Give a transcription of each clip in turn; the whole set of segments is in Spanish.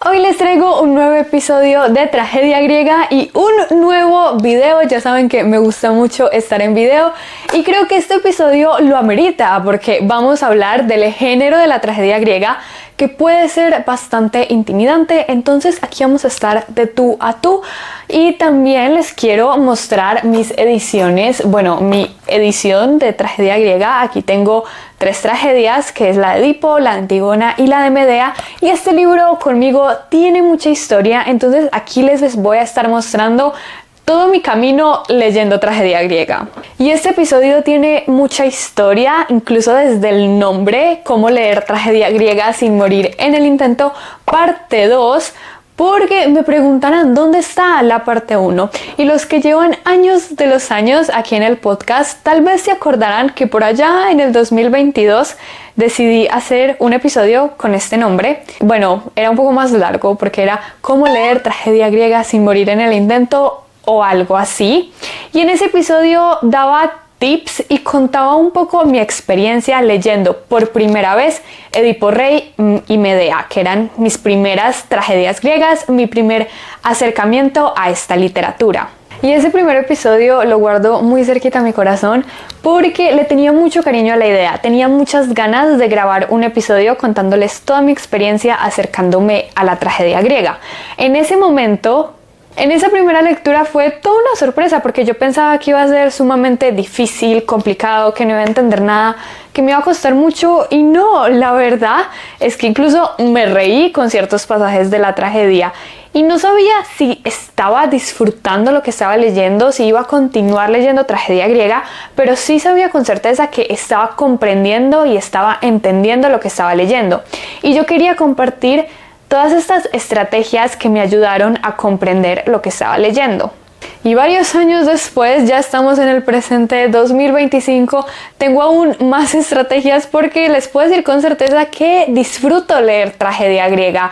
Hoy les traigo un nuevo episodio de Tragedia Griega y un nuevo video. Ya saben que me gusta mucho estar en video y creo que este episodio lo amerita porque vamos a hablar del género de la tragedia griega, que puede ser bastante intimidante. Entonces aquí vamos a estar de tú a tú y también les quiero mostrar mis ediciones. Bueno, mi edición de tragedia griega. Aquí tengo 3 tragedias, que es la de Edipo, la de Antígona y la de Medea, y este libro conmigo tiene mucha historia. Entonces aquí les voy a estar mostrando todo mi camino leyendo tragedia griega. Y este episodio tiene mucha historia, incluso desde el nombre, cómo leer tragedia griega sin morir en el intento, parte 2, porque me preguntarán dónde está la parte 1. Y los que llevan años de los años aquí en el podcast, tal vez se acordarán que por allá en el 2022 decidí hacer un episodio con este nombre. Bueno, era un poco más largo porque era cómo leer tragedia griega sin morir en el intento o algo así. Y en ese episodio daba tips y contaba un poco mi experiencia leyendo por primera vez Edipo Rey y Medea, que eran mis primeras tragedias griegas, mi primer acercamiento a esta literatura. Y ese primer episodio lo guardo muy cerquita a mi corazón porque le tenía mucho cariño a la idea. Tenía muchas ganas de grabar un episodio contándoles toda mi experiencia acercándome a la tragedia griega. En ese momento, en esa primera lectura fue toda una sorpresa porque yo pensaba que iba a ser sumamente difícil, complicado, que no iba a entender nada, que me iba a costar mucho, y no, la verdad es que incluso me reí con ciertos pasajes de la tragedia y no sabía si estaba disfrutando lo que estaba leyendo, si iba a continuar leyendo tragedia griega, pero sí sabía con certeza que estaba comprendiendo y estaba entendiendo lo que estaba leyendo. Y yo quería compartir todas estas estrategias que me ayudaron a comprender lo que estaba leyendo. Y varios años después, ya estamos en el presente 2025, tengo aún más estrategias porque les puedo decir con certeza que disfruto leer tragedia griega.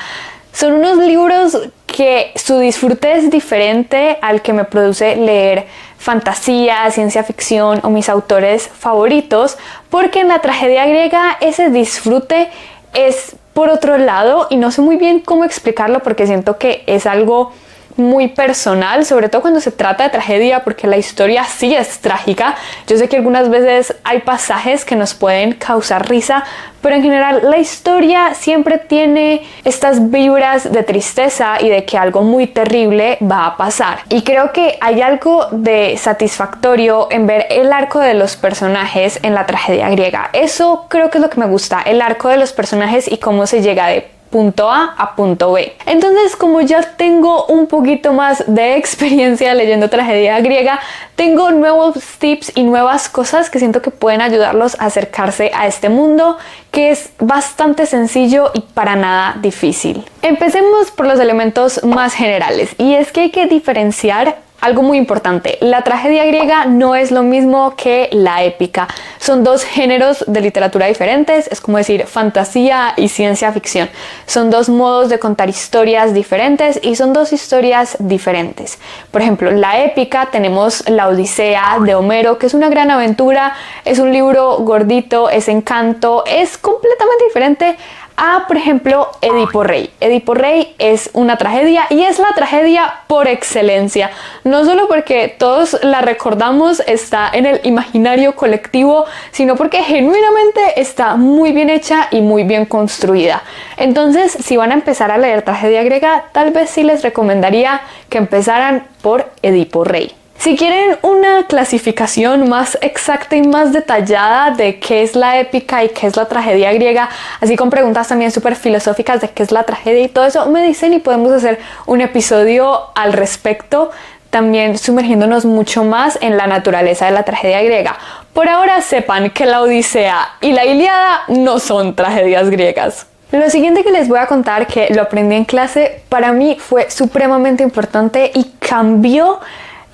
Son unos libros que su disfrute es diferente al que me produce leer fantasía, ciencia ficción o mis autores favoritos, porque en la tragedia griega ese disfrute es por otro lado, y no sé muy bien cómo explicarlo porque siento que es algo muy personal, sobre todo cuando se trata de tragedia, porque la historia sí es trágica. Yo sé que algunas veces hay pasajes que nos pueden causar risa, pero en general la historia siempre tiene estas vibras de tristeza y de que algo muy terrible va a pasar. Y creo que hay algo de satisfactorio en ver el arco de los personajes en la tragedia griega. Eso creo que es lo que me gusta, el arco de los personajes y cómo se llega de punto A a punto B. Entonces, como ya tengo un poquito más de experiencia leyendo tragedia griega, tengo nuevos tips y nuevas cosas que siento que pueden ayudarlos a acercarse a este mundo, que es bastante sencillo y para nada difícil. Empecemos por los elementos más generales, y es que hay que diferenciar algo muy importante. La tragedia griega no es lo mismo que la épica. Son dos géneros de literatura diferentes, es como decir fantasía y ciencia ficción. Son dos modos de contar historias diferentes y son dos historias diferentes. Por ejemplo, la épica tenemos la Odisea de Homero, que es una gran aventura, es un libro gordito, es encanto, es completamente diferente a, por ejemplo, Edipo Rey. Edipo Rey es una tragedia y es la tragedia por excelencia. No solo porque todos la recordamos, está en el imaginario colectivo, sino porque genuinamente está muy bien hecha y muy bien construida. Entonces, si van a empezar a leer tragedia griega, tal vez sí les recomendaría que empezaran por Edipo Rey. Si quieren una clasificación más exacta y más detallada de qué es la épica y qué es la tragedia griega, así con preguntas también súper filosóficas de qué es la tragedia y todo eso, me dicen y podemos hacer un episodio al respecto, también sumergiéndonos mucho más en la naturaleza de la tragedia griega. Por ahora sepan que la Odisea y la Ilíada no son tragedias griegas. Lo siguiente que les voy a contar, que lo aprendí en clase, para mí fue supremamente importante y cambió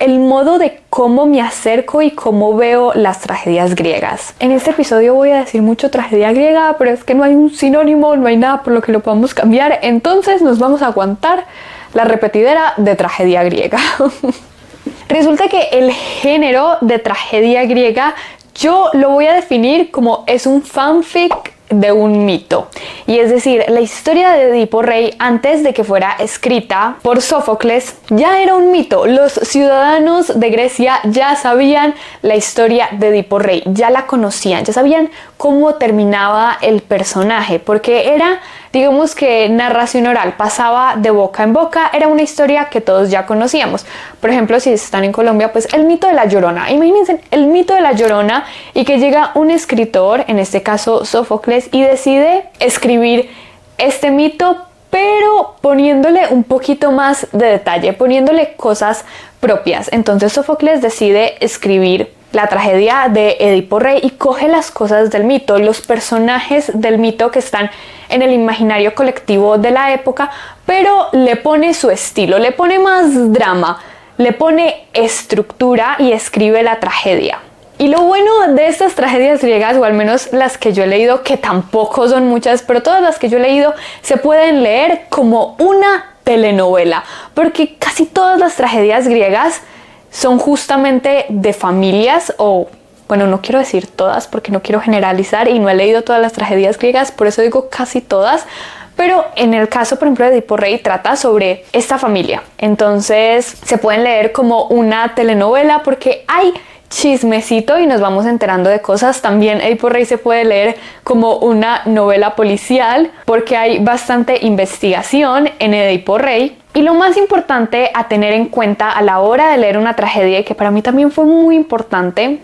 el modo de cómo me acerco y cómo veo las tragedias griegas. En este episodio voy a decir mucho tragedia griega, pero es que no hay un sinónimo, no hay nada por lo que lo podamos cambiar, entonces nos vamos a aguantar la repetidera de tragedia griega. Resulta que el género de tragedia griega yo lo voy a definir como es un fanfic de un mito. Y es decir, la historia de Edipo Rey, antes de que fuera escrita por Sófocles, ya era un mito. Los ciudadanos de Grecia ya sabían la historia de Edipo Rey, ya la conocían, ya sabían cómo terminaba el personaje, porque era, digamos que narración oral, pasaba de boca en boca, era una historia que todos ya conocíamos. Por ejemplo, si están en Colombia, pues el mito de la Llorona. Imagínense el mito de la Llorona y que llega un escritor, en este caso Sófocles, y decide escribir este mito, pero poniéndole un poquito más de detalle, poniéndole cosas propias. Entonces Sófocles decide escribir la tragedia de Edipo Rey y coge las cosas del mito, los personajes del mito que están en el imaginario colectivo de la época, pero le pone su estilo, le pone más drama, le pone estructura y escribe la tragedia. Y lo bueno de estas tragedias griegas, o al menos las que yo he leído, que tampoco son muchas, pero todas las que yo he leído se pueden leer como una telenovela, porque casi todas las tragedias griegas son justamente de familias, o bueno, no quiero decir todas porque no quiero generalizar y no he leído todas las tragedias griegas, por eso digo casi todas. Pero en el caso, por ejemplo, de Edipo Rey, trata sobre esta familia. Entonces se pueden leer como una telenovela porque hay chismecito y nos vamos enterando de cosas. También Edipo Rey se puede leer como una novela policial porque hay bastante investigación en Edipo Rey. Y lo más importante a tener en cuenta a la hora de leer una tragedia, y que para mí también fue muy importante,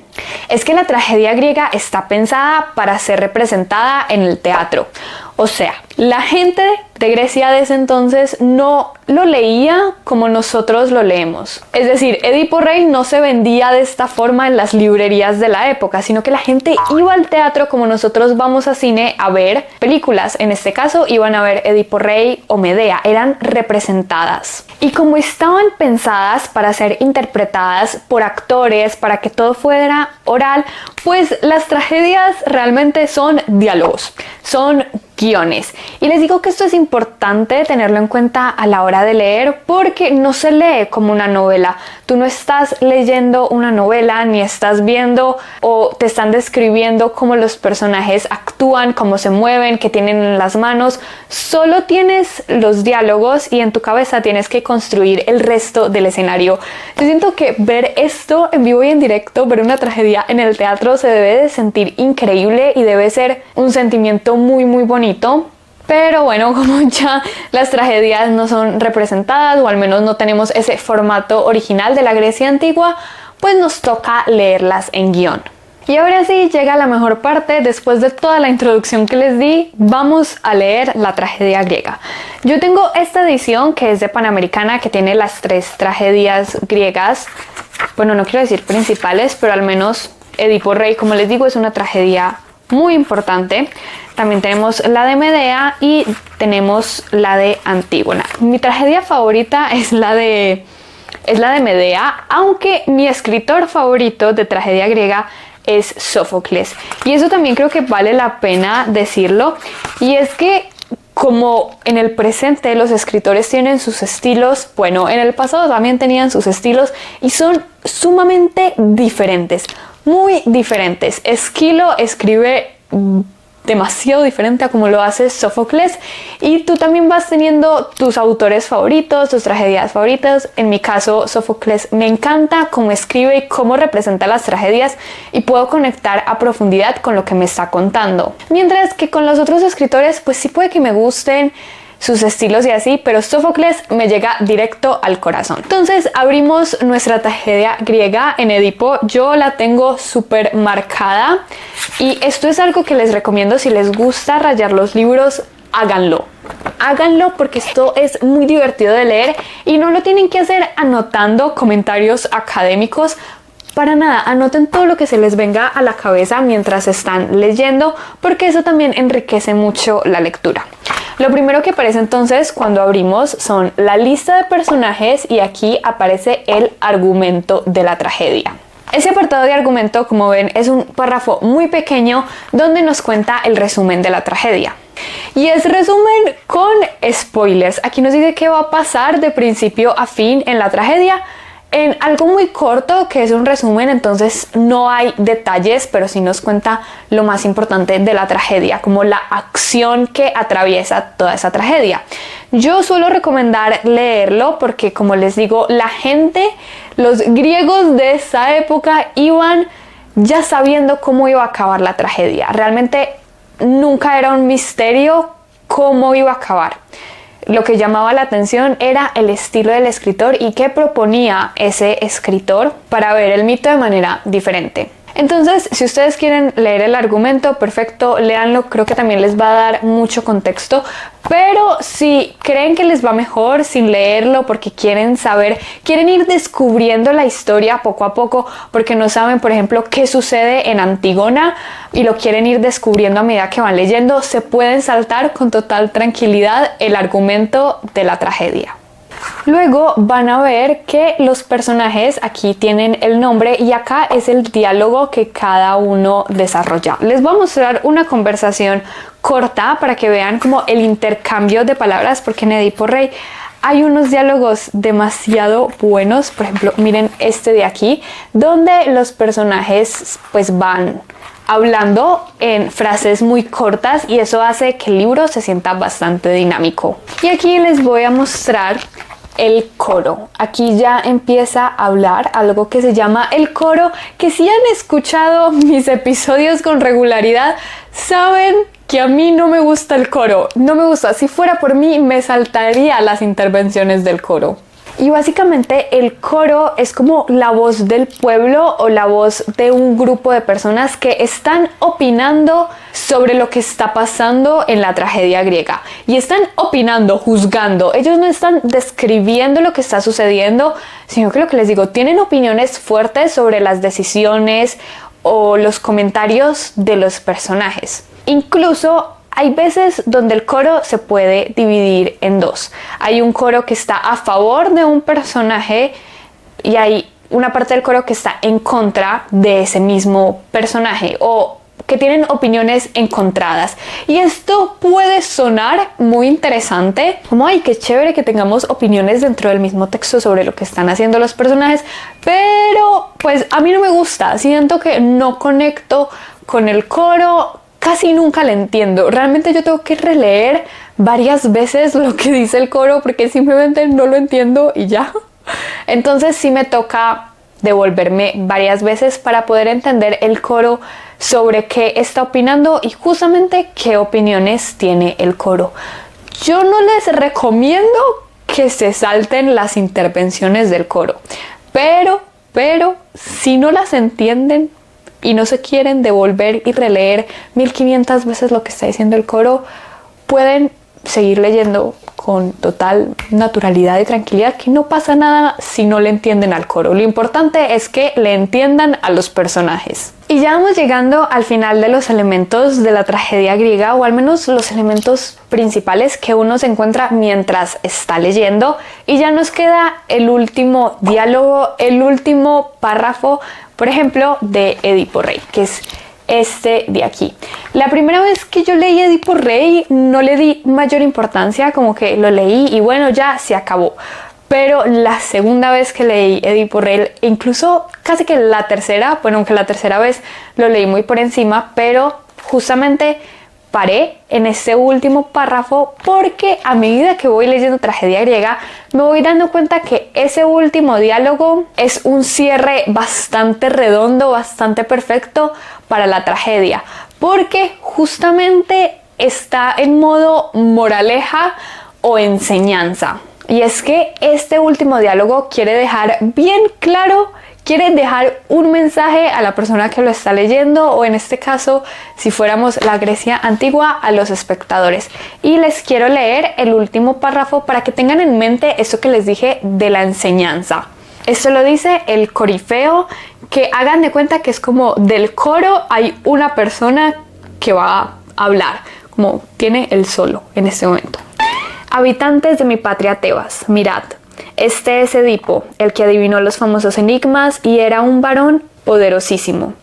es que la tragedia griega está pensada para ser representada en el teatro. O sea, la gente de Grecia de ese entonces no lo leía como nosotros lo leemos. Es decir, Edipo Rey no se vendía de esta forma en las librerías de la época, sino que la gente iba al teatro como nosotros vamos a cine a ver películas. En este caso iban a ver Edipo Rey o Medea, eran representadas. Y como estaban pensadas para ser interpretadas por actores, para que todo fuera oral, pues las tragedias realmente son diálogos, son guiones. Y les digo que esto es importante tenerlo en cuenta a la hora de leer porque no se lee como una novela. Tú no estás leyendo una novela ni estás viendo o te están describiendo cómo los personajes actúan, cómo se mueven, qué tienen en las manos. Solo tienes los diálogos y en tu cabeza tienes que construir el resto del escenario. Yo siento que ver esto en vivo y en directo, ver una tragedia en el teatro, se debe de sentir increíble y debe ser un sentimiento muy muy bonito. Pero bueno, como ya las tragedias no son representadas, o al menos no tenemos ese formato original de la Grecia antigua, pues nos toca leerlas en guión. Y ahora sí llega la mejor parte. Después de toda la introducción que les di, vamos a leer la tragedia griega. Yo tengo esta edición que es de Panamericana, que tiene las 3 tragedias griegas. Bueno, no quiero decir principales, pero al menos Edipo Rey, como les digo, es una tragedia muy importante. También tenemos la de Medea y tenemos la de Antígona. Mi tragedia favorita es la de Medea, aunque mi escritor favorito de tragedia griega es Sófocles. Y eso también creo que vale la pena decirlo. Y es que como en el presente los escritores tienen sus estilos, bueno, en el pasado también tenían sus estilos y son sumamente diferentes, muy diferentes. Esquilo escribe demasiado diferente a como lo hace Sófocles, y tú también vas teniendo tus autores favoritos, tus tragedias favoritas. En mi caso, Sófocles me encanta cómo escribe y cómo representa las tragedias, y puedo conectar a profundidad con lo que me está contando. Mientras que con los otros escritores, pues sí puede que me gusten sus estilos y así, pero Sófocles me llega directo al corazón. Entonces abrimos nuestra tragedia griega en Edipo. Yo la tengo súper marcada y esto es algo que les recomiendo. Si les gusta rayar los libros, háganlo. Háganlo porque esto es muy divertido de leer y no lo tienen que hacer anotando comentarios académicos. Para nada, anoten todo lo que se les venga a la cabeza mientras están leyendo, porque eso también enriquece mucho la lectura. Lo primero que aparece entonces cuando abrimos son la lista de personajes, y aquí aparece el argumento de la tragedia. Ese apartado de argumento, como ven, es un párrafo muy pequeño donde nos cuenta el resumen de la tragedia. Y es resumen con spoilers. Aquí nos dice qué va a pasar de principio a fin en la tragedia. en algo muy corto, que es un resumen, entonces no hay detalles, pero sí nos cuenta lo más importante de la tragedia, como la acción que atraviesa toda esa tragedia. Yo suelo recomendar leerlo porque, como les digo, la gente, los griegos de esa época iban ya sabiendo cómo iba a acabar la tragedia. Realmente nunca era un misterio cómo iba a acabar. Lo que llamaba la atención era el estilo del escritor y qué proponía ese escritor para ver el mito de manera diferente. Entonces, si ustedes quieren leer el argumento, perfecto, léanlo, creo que también les va a dar mucho contexto, pero si creen que les va mejor sin leerlo porque quieren saber, quieren ir descubriendo la historia poco a poco porque no saben, por ejemplo, qué sucede en Antígona y lo quieren ir descubriendo a medida que van leyendo, se pueden saltar con total tranquilidad el argumento de la tragedia. Luego van a ver que los personajes aquí tienen el nombre y acá es el diálogo que cada uno desarrolla. Les voy a mostrar una conversación corta para que vean como el intercambio de palabras, porque en Edipo Rey hay unos diálogos demasiado buenos. Por ejemplo, miren este de aquí, donde los personajes pues van hablando en frases muy cortas y eso hace que el libro se sienta bastante dinámico. Y aquí les voy a mostrar el coro. Aquí ya empieza a hablar algo que se llama el coro, que si han escuchado mis episodios con regularidad, saben que a mí no me gusta el coro. No me gusta. Si fuera por mí, me saltaría las intervenciones del coro. Y básicamente el coro es como la voz del pueblo o la voz de un grupo de personas que están opinando sobre lo que está pasando en la tragedia griega. Y están opinando, juzgando. Ellos no están describiendo lo que está sucediendo, sino que lo que les digo, tienen opiniones fuertes sobre las decisiones o los comentarios de los personajes. Incluso hay veces donde el coro se puede dividir en dos. Hay un coro que está a favor de un personaje y hay una parte del coro que está en contra de ese mismo personaje o que tienen opiniones encontradas. Y esto puede sonar muy interesante, como ay, qué chévere que tengamos opiniones dentro del mismo texto sobre lo que están haciendo los personajes, pero pues a mí no me gusta. Siento que no conecto con el coro. Casi nunca le entiendo. Realmente yo tengo que releer varias veces lo que dice el coro porque simplemente no lo entiendo y ya. Entonces sí me toca devolverme varias veces para poder entender el coro sobre qué está opinando y justamente qué opiniones tiene el coro. Yo no les recomiendo que se salten las intervenciones del coro, pero si no las entienden y no se quieren devolver y releer 1500 veces lo que está diciendo el coro, pueden seguir leyendo con total naturalidad y tranquilidad, que no pasa nada si no le entienden al coro. Lo importante es que le entiendan a los personajes. Y ya vamos llegando al final de los elementos de la tragedia griega, o al menos los elementos principales que uno se encuentra mientras está leyendo, y ya nos queda el último diálogo, el último párrafo, por ejemplo, de Edipo Rey, que es este de aquí. La primera vez que yo leí Edipo Rey no le di mayor importancia, como que lo leí y bueno, ya se acabó. Pero la segunda vez que leí Edipo Rey, incluso casi que la tercera, bueno, aunque la tercera vez lo leí muy por encima, pero justamente paré en este último párrafo porque a medida que voy leyendo tragedia griega me voy dando cuenta que ese último diálogo es un cierre bastante redondo, bastante perfecto para la tragedia, porque justamente está en modo moraleja o enseñanza. Y es que este último diálogo quiere dejar bien claro, quiere dejar un mensaje a la persona que lo está leyendo, o en este caso, si fuéramos la Grecia antigua, a los espectadores. Y les quiero leer el último párrafo para que tengan en mente esto que les dije de la enseñanza. Esto lo dice el corifeo, que hagan de cuenta que es como del coro hay una persona que va a hablar, como tiene el solo en este momento. Habitantes de mi patria Tebas, mirad. Este es Edipo, el que adivinó los famosos enigmas y era un varón poderosísimo,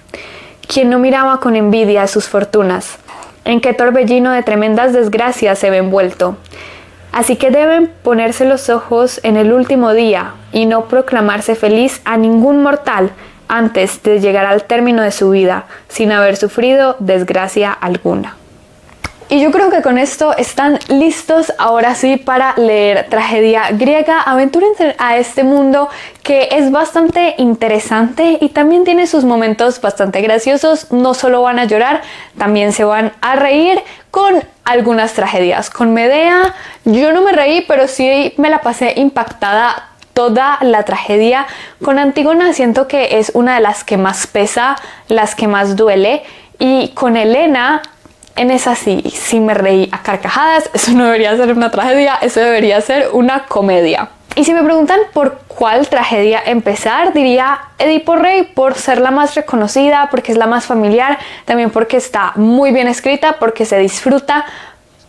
quien no miraba con envidia sus fortunas. ¿En qué torbellino de tremendas desgracias se ve envuelto? Así que deben ponerse los ojos en el último día y no proclamarse feliz a ningún mortal antes de llegar al término de su vida sin haber sufrido desgracia alguna. Y yo creo que con esto están listos ahora sí para leer Tragedia Griega. Aventúrense a este mundo que es bastante interesante y también tiene sus momentos bastante graciosos. No solo van a llorar, también se van a reír con algunas tragedias. Con Medea yo no me reí, pero sí me la pasé impactada toda la tragedia. Con Antígona siento que es una de las que más pesa, las que más duele. Y con Helena, en esa sí me reí a carcajadas. Eso no debería ser una tragedia, eso debería ser una comedia. Y si me preguntan por cuál tragedia empezar, diría Edipo Rey, por ser la más reconocida, porque es la más familiar, también porque está muy bien escrita, porque se disfruta.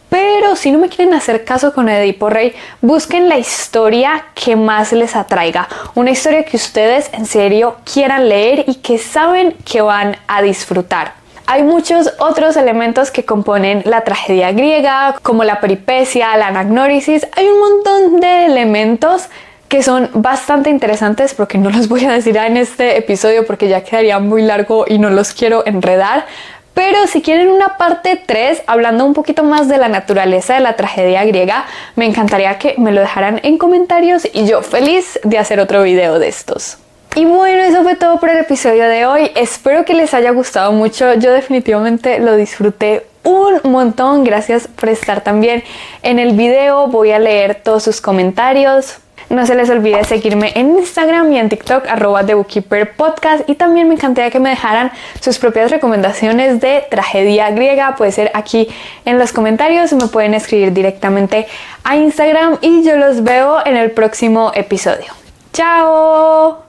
Pero si no me quieren hacer caso con Edipo Rey, busquen la historia que más les atraiga. Una historia que ustedes en serio quieran leer y que saben que van a disfrutar. Hay muchos otros elementos que componen la tragedia griega, como la peripecia, la anagnórisis. Hay un montón de elementos que son bastante interesantes, pero que no los voy a decir en este episodio porque ya quedaría muy largo y no los quiero enredar. Pero si quieren una parte 3, hablando un poquito más de la naturaleza de la tragedia griega, me encantaría que me lo dejaran en comentarios y yo feliz de hacer otro video de estos. Y bueno, eso fue todo por el episodio de hoy. Espero que les haya gustado mucho. Yo definitivamente lo disfruté un montón. Gracias por estar también en el video. Voy a leer todos sus comentarios. No se les olvide seguirme en Instagram y en TikTok @TheBookkeeperPodcast, y también me encantaría que me dejaran sus propias recomendaciones de tragedia griega. Puede ser aquí en los comentarios, me pueden escribir directamente a Instagram y yo los veo en el próximo episodio. ¡Chao!